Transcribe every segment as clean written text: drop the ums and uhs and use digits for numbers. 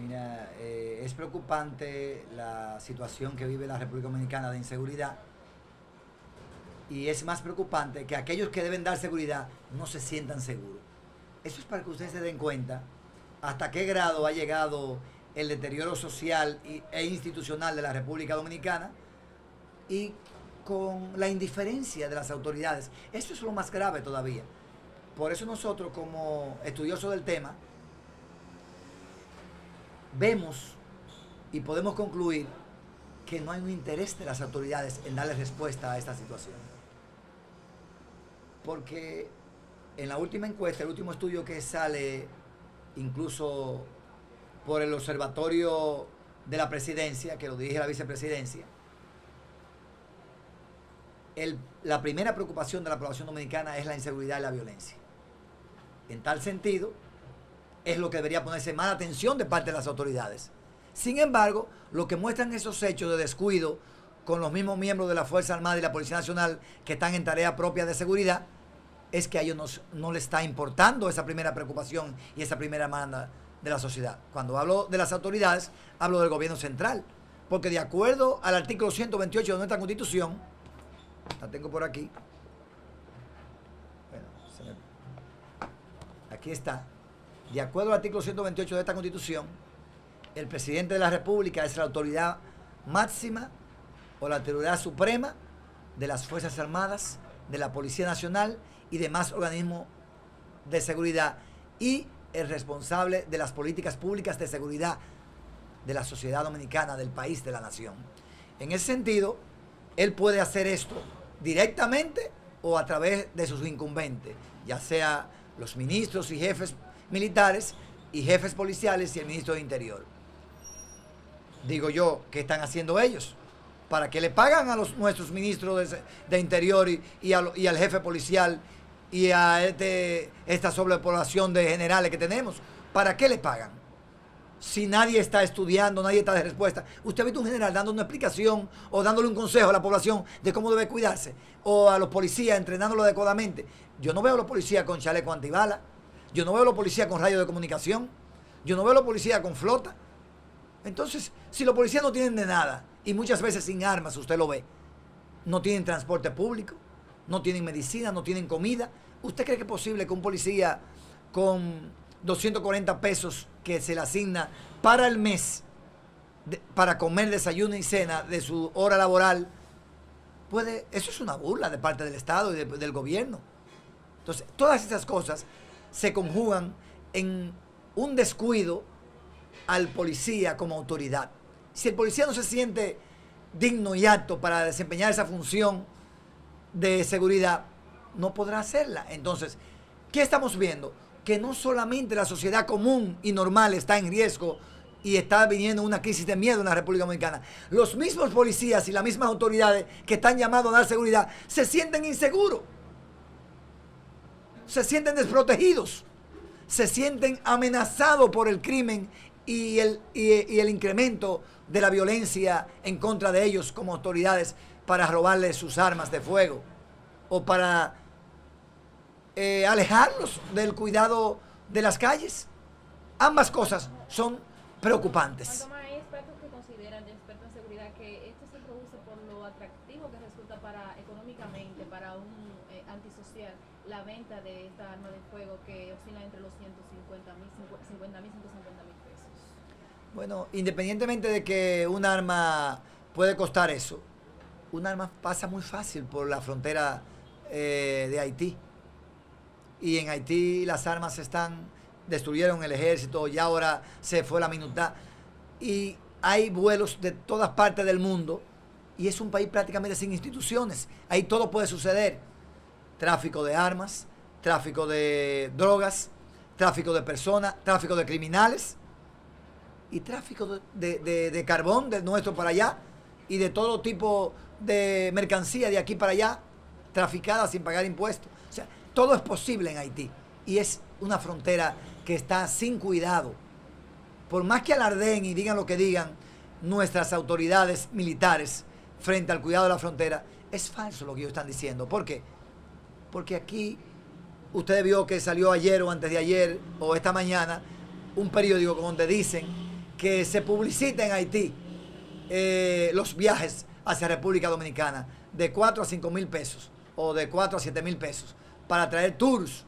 Mira, es preocupante la situación que vive la República Dominicana de inseguridad y es más preocupante que aquellos que deben dar seguridad no se sientan seguros. Eso es para que ustedes se den cuenta hasta qué grado ha llegado el deterioro social e institucional de la República Dominicana y con la indiferencia de las autoridades. Eso es lo más grave todavía. Por eso nosotros, como estudiosos del tema, vemos y podemos concluir que no hay un interés de las autoridades en darle respuesta a esta situación. Porque en la última encuesta, el último estudio que sale incluso por el Observatorio de la Presidencia, que lo dirige la Vicepresidencia, la primera preocupación de la población dominicana es la inseguridad y la violencia. En tal sentido, es lo que debería ponerse más atención de parte de las autoridades. Sin embargo, lo que muestran esos hechos de descuido con los mismos miembros de la Fuerza Armada y la Policía Nacional que están en tarea propia de seguridad, es que a ellos no les está importando esa primera preocupación y esa primera demanda de la sociedad. Cuando hablo de las autoridades, hablo del gobierno central, porque de acuerdo al artículo 128 de nuestra Constitución, la tengo por aquí, bueno, aquí está, de acuerdo al artículo 128 de esta Constitución, el presidente de la República es la autoridad máxima o la autoridad suprema de las Fuerzas Armadas, de la Policía Nacional y demás organismos de seguridad y el responsable de las políticas públicas de seguridad de la sociedad dominicana, del país, de la nación. En ese sentido, él puede hacer esto directamente o a través de sus incumbentes, ya sea los ministros y jefes militares y jefes policiales y el ministro de Interior. Digo yo, ¿qué están haciendo ellos? ¿Para qué le pagan a nuestros ministros de Interior y al jefe policial y a esta sobrepoblación de generales que tenemos? ¿Para qué le pagan? Si nadie está estudiando, nadie está de respuesta. ¿Usted ha visto un general dando una explicación o dándole un consejo a la población de cómo debe cuidarse? O a los policías entrenándolo adecuadamente. Yo no veo a los policías con chaleco antibala. Yo no veo a los policías con radios de comunicación. Yo no veo a los policías con flota. Entonces, si los policías no tienen de nada, y muchas veces sin armas, usted lo ve, no tienen transporte público, no tienen medicina, no tienen comida, ¿usted cree que es posible que un policía con 240 pesos que se le asigna para el mes, para comer, desayuno y cena de su hora laboral, puede? Eso es una burla de parte del Estado y del gobierno. Entonces, todas esas cosas se conjugan en un descuido al policía como autoridad. Si el policía no se siente digno y apto para desempeñar esa función de seguridad, no podrá hacerla. Entonces, ¿qué estamos viendo? Que no solamente la sociedad común y normal está en riesgo y está viniendo una crisis de miedo en la República Dominicana. Los mismos policías y las mismas autoridades que están llamados a dar seguridad se sienten inseguros, se sienten desprotegidos, se sienten amenazados por el crimen y el incremento de la violencia en contra de ellos como autoridades para robarles sus armas de fuego o para alejarlos del cuidado de las calles. Ambas cosas son preocupantes. Hay expertos que consideran, expertos en seguridad, que esto se produce por lo atractivo que resulta económicamente para un antisocial la venta de esta arma de fuego que oscila entre los 150 mil, 150 mil pesos. Bueno, independientemente de que un arma puede costar eso, un arma pasa muy fácil por la frontera de Haití. Y en Haití las armas destruyeron el ejército, y ahora se fue la MINUSTAH. Y hay vuelos de todas partes del mundo y es un país prácticamente sin instituciones. Ahí todo puede suceder. Tráfico de armas, tráfico de drogas, tráfico de personas, tráfico de criminales y tráfico de carbón de nuestro para allá y de todo tipo de mercancía de aquí para allá, traficada sin pagar impuestos. O sea, todo es posible en Haití y es una frontera que está sin cuidado. Por más que alardeen y digan lo que digan nuestras autoridades militares frente al cuidado de la frontera, es falso lo que ellos están diciendo. ¿Por qué? Porque aquí usted vio que salió ayer o antes de ayer o esta mañana un periódico donde dicen que se publicita en Haití los viajes hacia República Dominicana de 4 a 5 mil pesos o de 4 a 7 mil pesos para traer tours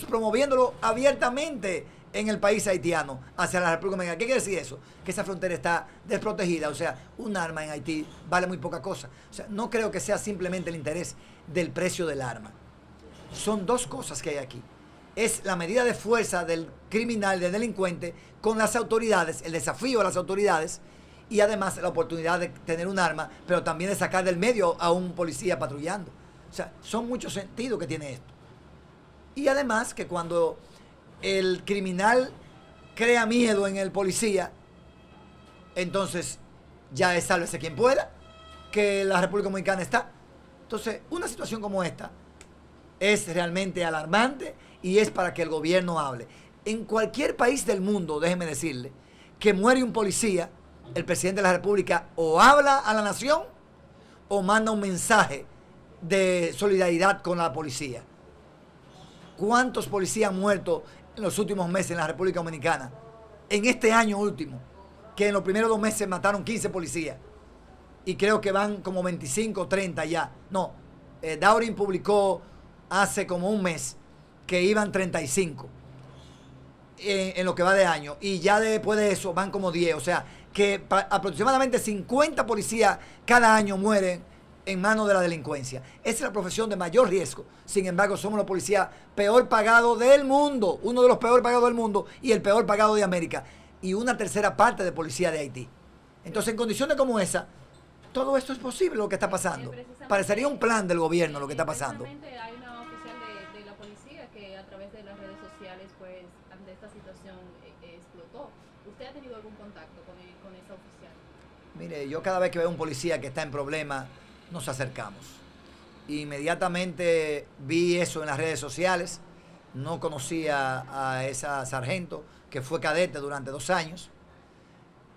promoviéndolo abiertamente en el país haitiano hacia la República Dominicana. ¿Qué quiere decir eso? Que esa frontera está desprotegida, o sea, un arma en Haití vale muy poca cosa. O sea, no creo que sea simplemente el interés del precio del arma. Son dos cosas que hay aquí. Es la medida de fuerza del criminal, del delincuente, con las autoridades, el desafío a las autoridades y además la oportunidad de tener un arma, pero también de sacar del medio a un policía patrullando. O sea, son muchos sentidos que tiene esto. Y además que cuando el criminal crea miedo en el policía, entonces ya es sálvese quien pueda, que la República Dominicana está. Entonces, una situación como esta es realmente alarmante y es para que el gobierno hable. En cualquier país del mundo, déjeme decirle, que muere un policía, el presidente de la República o habla a la nación o manda un mensaje de solidaridad con la policía. ¿Cuántos policías han muerto en los últimos meses en la República Dominicana? En este año último, que en los primeros 2 meses mataron 15 policías. Y creo que van como 25 o 30 ya. No, Daurin publicó hace como un mes que iban 35 en lo que va de año. Y ya después de eso van como 10. O sea, que aproximadamente 50 policías cada año mueren en manos de la delincuencia. Esa es la profesión de mayor riesgo. Sin embargo, somos los policías peor pagados del mundo. Uno de los peor pagados del mundo y el peor pagado de América. Y una tercera parte de policía de Haití. Entonces, en condiciones como esa, todo esto es posible lo que está pasando. Parecería un plan del gobierno lo que está pasando. Hay una oficial de la policía que a través de las redes sociales, pues, ante esta situación explotó. ¿Usted ha tenido algún contacto con esa oficial? Mire, yo cada vez que veo un policía que está en problemas, nos acercamos. Inmediatamente vi eso en las redes sociales. No conocía a esa sargento, que fue cadete durante 2 años.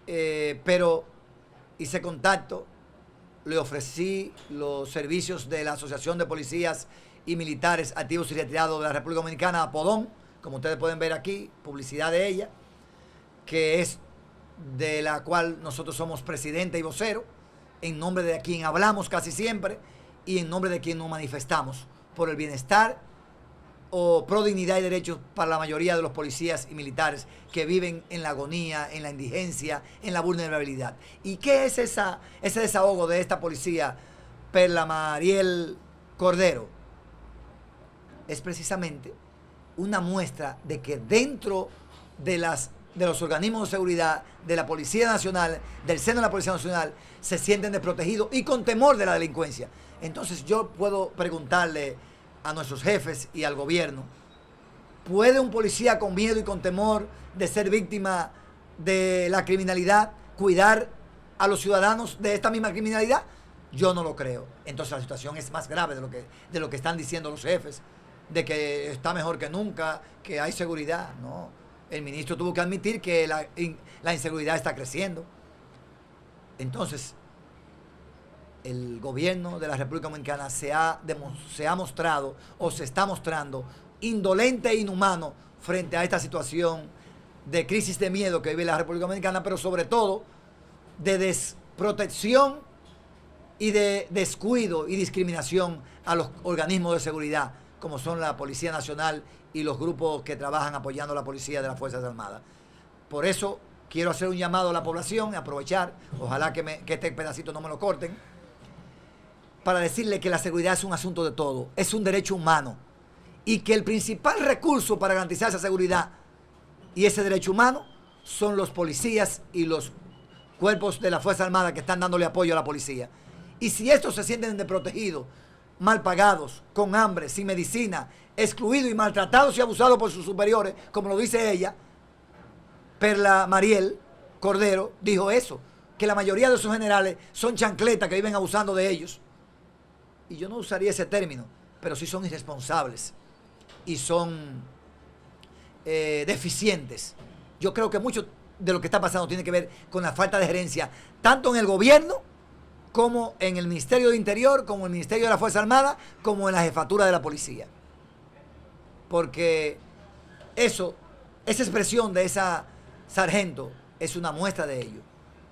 Pero hice contacto, le ofrecí los servicios de la Asociación de Policías y Militares Activos y Retirados de la República Dominicana, APODON, como ustedes pueden ver aquí, publicidad de ella, que es de la cual nosotros somos presidente y vocero, en nombre de quien hablamos casi siempre y en nombre de quien nos manifestamos por el bienestar o pro dignidad y derechos para la mayoría de los policías y militares que viven en la agonía, en la indigencia, en la vulnerabilidad. ¿Y qué es ese desahogo de esta policía, Perla Mariel Cordero? Es precisamente una muestra de que dentro de los organismos de seguridad, de la Policía Nacional, del seno de la Policía Nacional, se sienten desprotegidos y con temor de la delincuencia. Entonces yo puedo preguntarle a nuestros jefes y al gobierno, ¿puede un policía con miedo y con temor de ser víctima de la criminalidad cuidar a los ciudadanos de esta misma criminalidad? Yo no lo creo. Entonces la situación es más grave de lo que están diciendo los jefes, de que está mejor que nunca, que hay seguridad. No, el ministro tuvo que admitir que la inseguridad está creciendo. Entonces, el gobierno de la República Dominicana se ha mostrado o se está mostrando indolente e inhumano frente a esta situación de crisis de miedo que vive la República Dominicana, pero sobre todo de desprotección y de descuido y discriminación a los organismos de seguridad, como son la Policía Nacional y los grupos que trabajan apoyando a la policía de las Fuerzas Armadas. Por eso quiero hacer un llamado a la población, aprovechar, ojalá que este pedacito no me lo corten, para decirle que la seguridad es un asunto de todo, es un derecho humano y que el principal recurso para garantizar esa seguridad y ese derecho humano son los policías y los cuerpos de la Fuerza Armada que están dándole apoyo a la policía. Y si estos se sienten desprotegidos, mal pagados, con hambre, sin medicina, excluidos y maltratados y abusados por sus superiores, como lo dice ella, Perla Mariel Cordero dijo eso, que la mayoría de sus generales son chancletas que viven abusando de ellos. Y yo no usaría ese término, pero sí son irresponsables y son deficientes. Yo creo que mucho de lo que está pasando tiene que ver con la falta de gerencia, tanto en el gobierno, como en el Ministerio de Interior, como en el Ministerio de la Fuerza Armada, como en la jefatura de la policía. Porque esa expresión de esa sargento es una muestra de ello.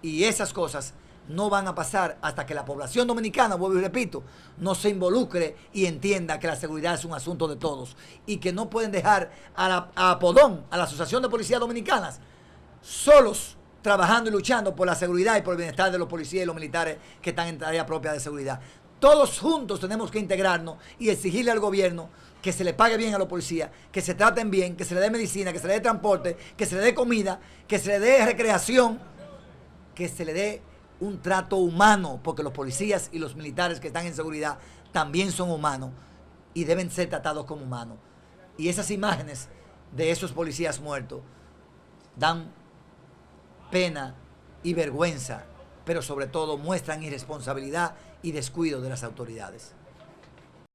Y esas cosas no van a pasar hasta que la población dominicana, vuelvo y repito, no se involucre y entienda que la seguridad es un asunto de todos y que no pueden dejar a Apodón, a la Asociación de Policías Dominicanas, solos trabajando y luchando por la seguridad y por el bienestar de los policías y los militares que están en tarea propia de seguridad. Todos juntos tenemos que integrarnos y exigirle al gobierno que se le pague bien a los policías, que se traten bien, que se le dé medicina, que se le dé transporte, que se le dé comida, que se le dé recreación, que se le dé un trato humano, porque los policías y los militares que están en seguridad también son humanos y deben ser tratados como humanos. Y esas imágenes de esos policías muertos dan pena y vergüenza, pero sobre todo muestran irresponsabilidad y descuido de las autoridades.